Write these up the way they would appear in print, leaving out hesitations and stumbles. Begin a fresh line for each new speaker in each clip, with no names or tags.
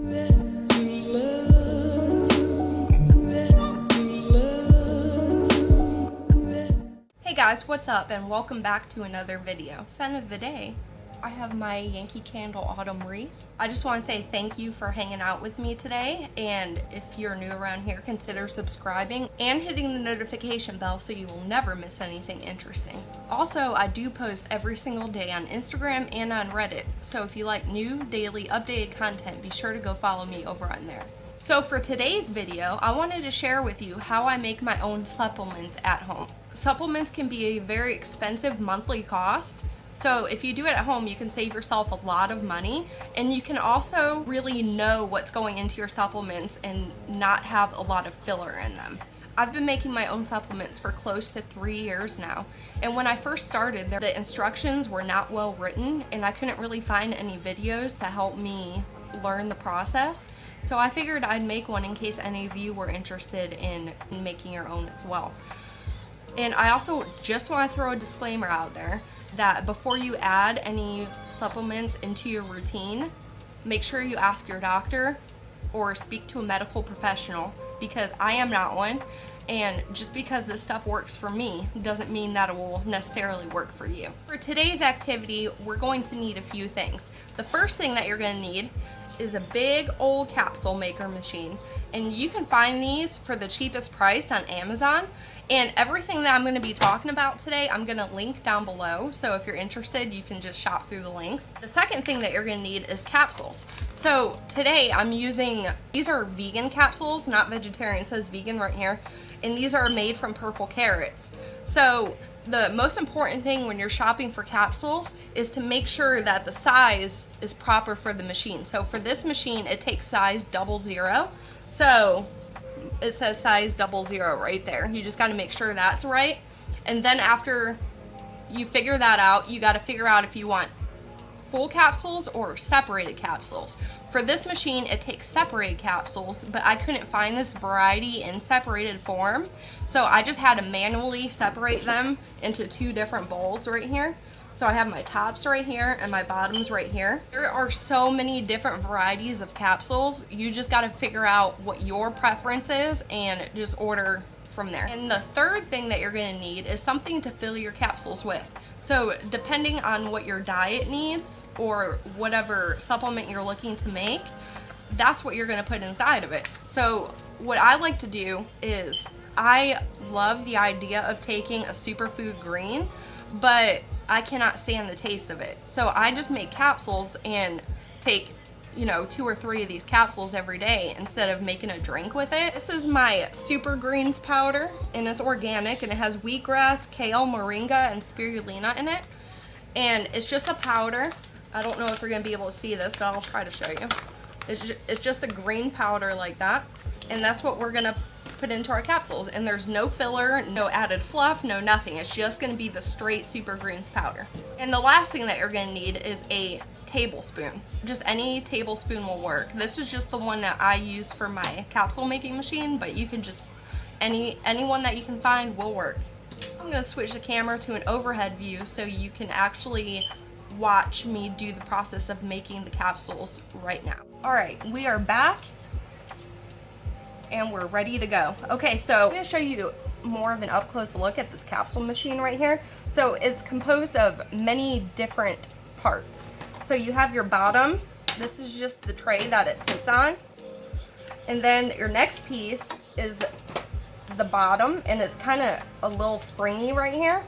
Hey guys, what's up and welcome back to another video. Scent of the day, I have my Yankee Candle Autumn Wreath. I just want to say thank you for hanging out with me today, and if you're new around here, consider subscribing and hitting the notification bell so you will never miss anything interesting. Also, I do post every single day on Instagram and on Reddit, so if you like new, daily, updated content, be sure to go follow me over on there. So for today's video, I wanted to share with you how I make my own supplements at home. Supplements can be a very expensive monthly cost, so if you do it at home, you can save yourself a lot of money, and you can also really know what's going into your supplements and not have a lot of filler in them. I've been making my own supplements for close to 3 years now, and when I first started, the instructions were not well written, and I couldn't really find any videos to help me learn the process. So I figured I'd make one in case any of you were interested in making your own as well. And I also just want to throw a disclaimer out there that before you add any supplements into your routine, make sure you ask your doctor or speak to a medical professional, because I am not one, and just because this stuff works for me doesn't mean that it will necessarily work for you. For today's activity, we're going to need a few things. The first thing that you're going to need is a big old capsule maker machine, and you can find these for the cheapest price on Amazon. And everything that I'm going to be talking about today, I'm going to link down below, so if you're interested, you can just shop through the links. The second thing that you're going to need is capsules. So today I'm using, these are vegan capsules, not vegetarian, it says vegan right here, and these are made from purple carrots. So the most important thing when you're shopping for capsules is to make sure that the size is proper for the machine. So for this machine, it takes size 00. So it says size 00 right there. You just got to make sure that's right. And then after you figure that out, you got to figure out if you want full capsules or separated capsules. For this machine, it takes separated capsules, but I couldn't find this variety in separated form, so I just had to manually separate them into two different bowls right here. So I have my tops right here and my bottoms right here. There are so many different varieties of capsules. You just got to figure out what your preference is and just order from there. And the third thing that you're going to need is something to fill your capsules with. So depending on what your diet needs or whatever supplement you're looking to make, that's what you're going to put inside of it. So what I like to do is, I love the idea of taking a superfood green, but I cannot stand the taste of it. So I just make capsules and take, 2 or 3 of these capsules every day instead of making a drink with it. This is my super greens powder, and it's organic, and it has wheatgrass, kale, moringa, and spirulina in it. And it's just a powder. I don't know if you're gonna be able to see this, but I'll try to show you. It's just a green powder like that, and that's what we're gonna put into our capsules. And there's no filler, no added fluff, no nothing. It's just gonna be the straight super greens powder. And the last thing that you're gonna need is a tablespoon. Just any tablespoon will work. This is just the one that I use for my capsule making machine, but you can just, any one that you can find will work. I'm gonna switch the camera to an overhead view so you can actually watch me do the process of making the capsules right now. All right, we are back and we're ready to go. Okay, so I'm gonna show you more of an up close look at this capsule machine right here. So it's composed of many different parts. So you have your bottom. This is just the tray that it sits on. And then your next piece is the bottom, and it's kind of a little springy right here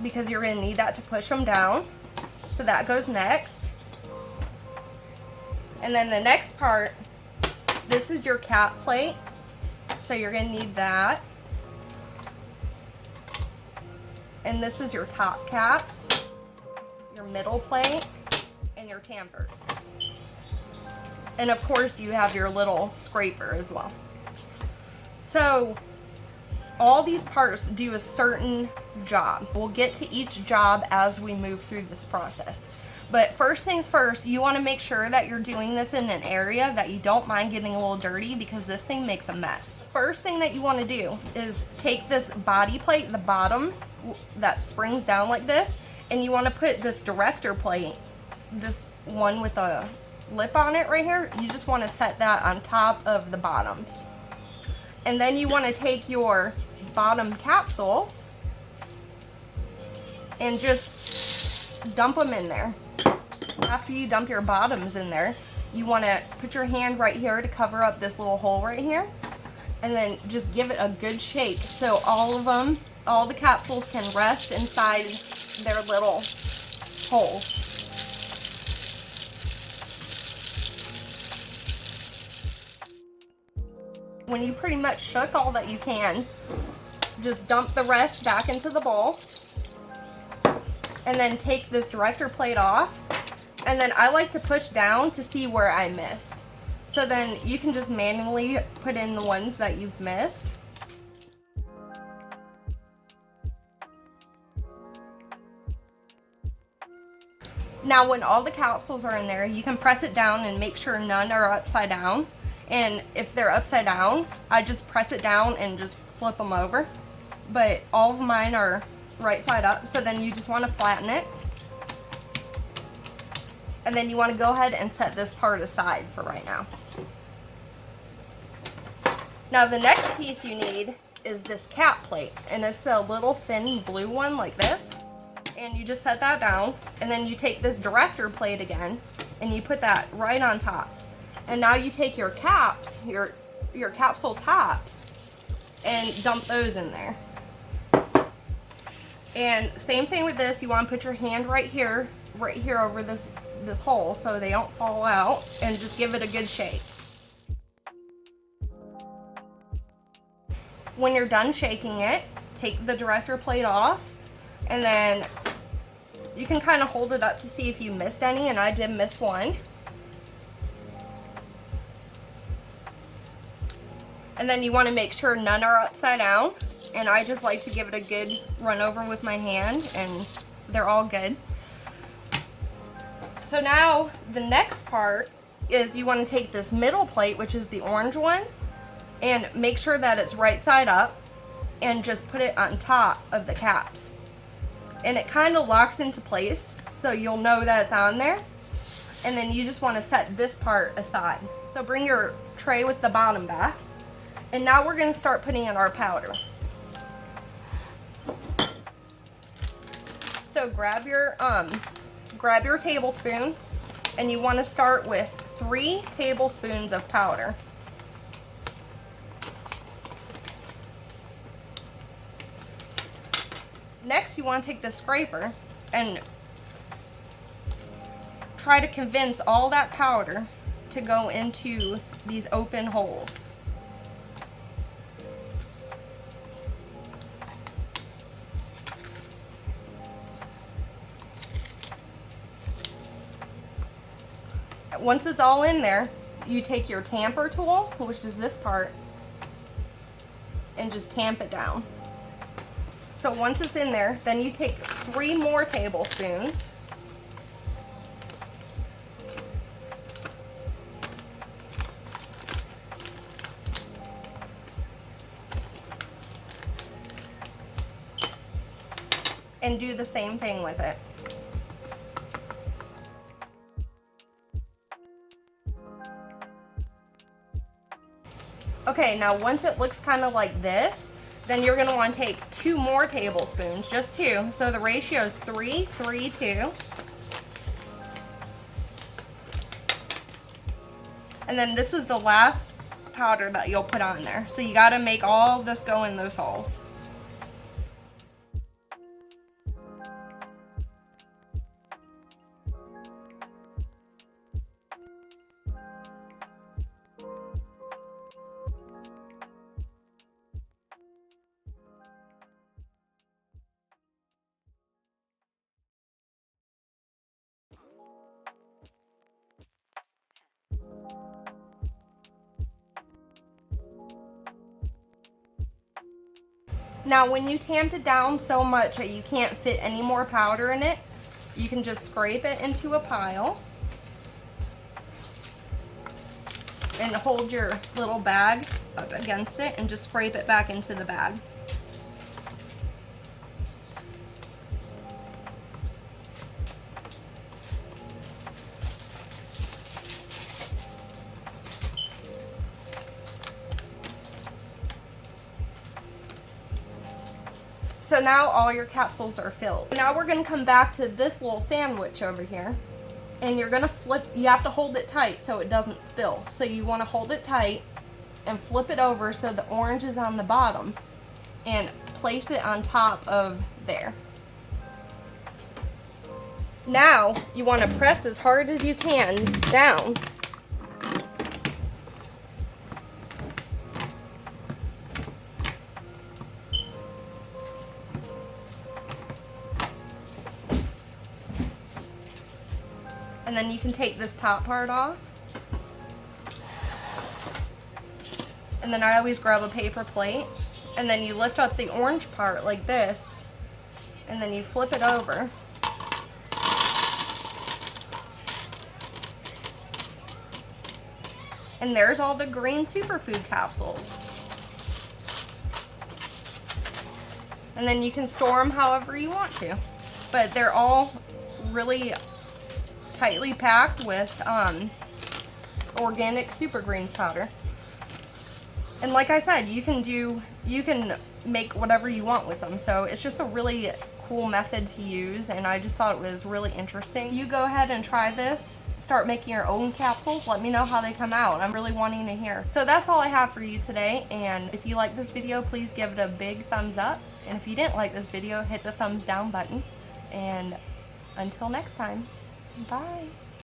because you're gonna need that to push them down. So that goes next. And then the next part, this is your cap plate. So you're gonna need that. And this is your top caps, your middle plate, and your tamper. And of course you have your little scraper as well. So all these parts do a certain job. We'll get to each job as we move through this process. But first things first, you want to make sure that you're doing this in an area that you don't mind getting a little dirty, because this thing makes a mess. First thing that you want to do is take this body plate, the bottom that springs down like this, and you want to put this director plate, this one with a lip on it right here, you just want to set that on top of the bottoms. And then you want to take your bottom capsules and just dump them in there. After you dump your bottoms in there, you want to put your hand right here to cover up this little hole right here, and then just give it a good shake so all the capsules can rest inside their little holes. When you pretty much shook all that you can, just dump the rest back into the bowl, and then take this director plate off. And then I like to push down to see where I missed. So then you can just manually put in the ones that you've missed. Now when all the capsules are in there, you can press it down and make sure none are upside down. And if they're upside down, I just press it down and just flip them over. But all of mine are right side up, so then you just want to flatten it. And then you want to go ahead and set this part aside for right now. Now the next piece you need is this cap plate, and it's the little thin blue one like this. And you just set that down, and then you take this director plate again and you put that right on top. And now you take your caps, your capsule tops, and dump those in there. And same thing with this, you want to put your hand right here over this hole so they don't fall out, and just give it a good shake. When you're done shaking it, take the director plate off, and then you can kind of hold it up to see if you missed any, and I did miss one. And then you want to make sure none are upside down, and I just like to give it a good run over with my hand, and they're all good. So now the next part is you want to take this middle plate, which is the orange one, and make sure that it's right side up, and just put it on top of the caps. And it kind of locks into place, so you'll know that it's on there. And then you just want to set this part aside. So bring your tray with the bottom back, and now we're going to start putting in our powder. So grab your tablespoon, and you want to start with 3 tablespoons of powder. Next, you want to take the scraper and try to convince all that powder to go into these open holes. Once it's all in there, you take your tamper tool, which is this part, and just tamp it down. So once it's in there, then you take 3 more tablespoons. And do the same thing with it. Okay, now once it looks kind of like this, then you're going to want to take 2 more tablespoons, just 2. So the ratio is 3, 3, 2. And then this is the last powder that you'll put on there. So you got to make all this go in those holes. Now when you tamped it down so much that you can't fit any more powder in it, you can just scrape it into a pile and hold your little bag up against it and just scrape it back into the bag. So now all your capsules are filled. Now we're gonna come back to this little sandwich over here, and you're gonna flip, you have to hold it tight so it doesn't spill. So you wanna hold it tight and flip it over so the orange is on the bottom, and place it on top of there. Now you wanna press as hard as you can down. And then you can take this top part off. And then I always grab a paper plate. And then you lift up the orange part like this. And then you flip it over. And there's all the green superfood capsules. And then you can store them however you want to. But they're all really tightly packed with organic super greens powder. And like I said, you can make whatever you want with them. So it's just a really cool method to use, and I just thought it was really interesting. You go ahead and try this. Start making your own capsules. Let me know how they come out. I'm really wanting to hear. So that's all I have for you today, and if you like this video, please give it a big thumbs up. And if you didn't like this video, hit the thumbs down button. And until next time, bye.